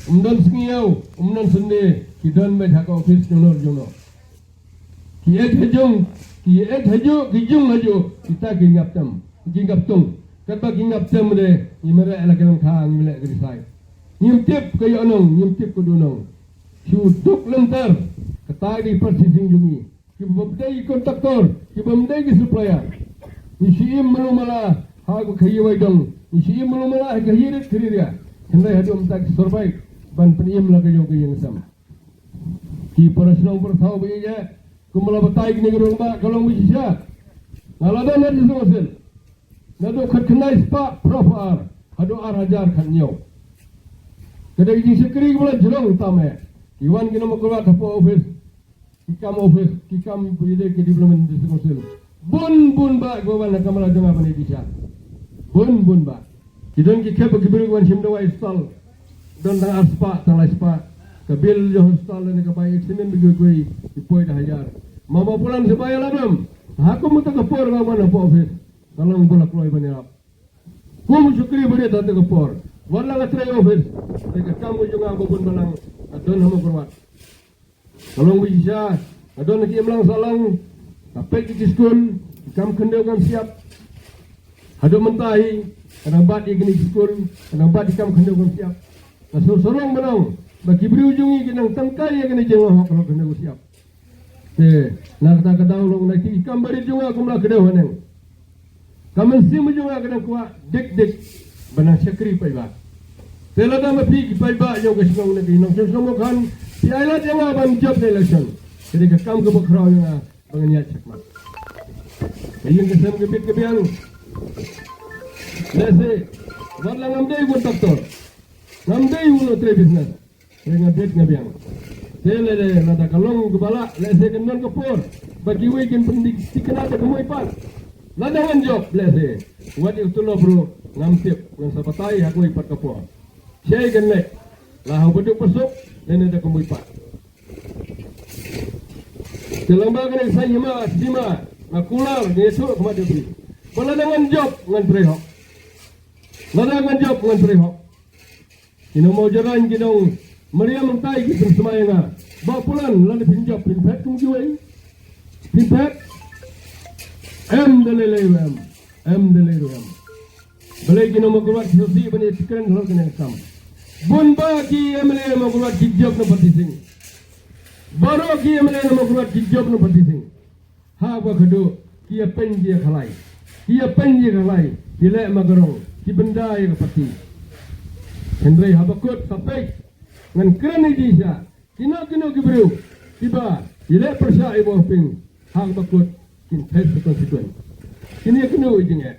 umdan sengiau, umdan sende, kidan me dhaka office jono. Ki ek haju, kijung haju, kita gingap tung. Kata gingap tem de, imere elakan khang imere gerisai. Nyimtip ke yonong, nyimtip ke dunong. Syutuk lentar, kata di persising jungi. Ki bamdai kontraktor, ki bamdai ki supplier. Isiim melumala, hagu khayi waidong. Isiim melumala kahirit kiriria. Hendai hadu umtak survive, ban peniem laga yoga yang sama. Ki perasnong perthau biya. Kumala batai kini gerong ba kalong bisya. Nalada na di sumasil. Nado khatnai spa profar. Hado hajar khanyo. Kadai ji sekri kumala jerong utame. Iwan kina makulat hapo office. Kikam puyede ke development di sumasil. Bun ba gwawan na kamala jonga bani bisya. Bun ba. Idon ki kep gibiru gwan shimdo wa install. Don tang aspa tang spa. Kabil jo install ne ka bai extend bi goi ipoi dah hajar. Mama pulang sebaya labam. Aku muta kapor ngawan apa office. Kalong bola kloi bani ap. Kum syukri bari tat kapor. Wala ngatrai office. Teka kamu juga babun balang adon hamo kurwat. Kalong bisa adon ki imlang salang. Kapek ki school, kam kendeu kam siap. Hado mentahi, kadang bat di gini school, kadang bat di kam kendeu kam siap. Nasur sorong benang. Bagi beri ujungi kinang tangkai yang kena jengah kalau kena siap. Nak kata ulung nak ikam beri juga kumla kena waneng. Kamen sim juga kena kuat dik benang syakri paiba. Selada mapi paiba yang kesingong nak inong semua kan piala jangan ban job election. Jadi kam ke bakrau yang bangniat cakmat. Yang kesem gebit kebiang. Lese warla ngamdai kontraktor. Ngamdai ulo tre business. Dengan bet ngabiang. Selele nada kalong kepala lese kendon kepor. Bagi weekend pendik dikenal ke kemui pan. Ladangan job lese. Wat itu lo bro ngamtip ngan sapatai aku ipat kepor. Syai genlek. Lah beduk pesuk dan ada kemui pan. Selambakan yang saya sima nakular ngesuk kepada beri. Ladangan job ngan prehok. Ladangan job ngan prehok. Kino mau jalan kinong Maria mentai kita semayang. Bawa pulang lalu pinjam pinpet kemudian pinpet M delay. Balik kino mau keluar sesi bani sekian hal kena sam. Bun bagi MLA mau keluar job no partising. Baru ki MLA mau keluar job no partising. Ha gua kedo kia penji khalai. Dilek magarong ki benda yang parti. Hendrai habakut sampai ngan keren ini dia, kino kiberu, tiba, ilek persa ibu ping, hang bakut, kin tes konstituen. Ini kena ujungnya.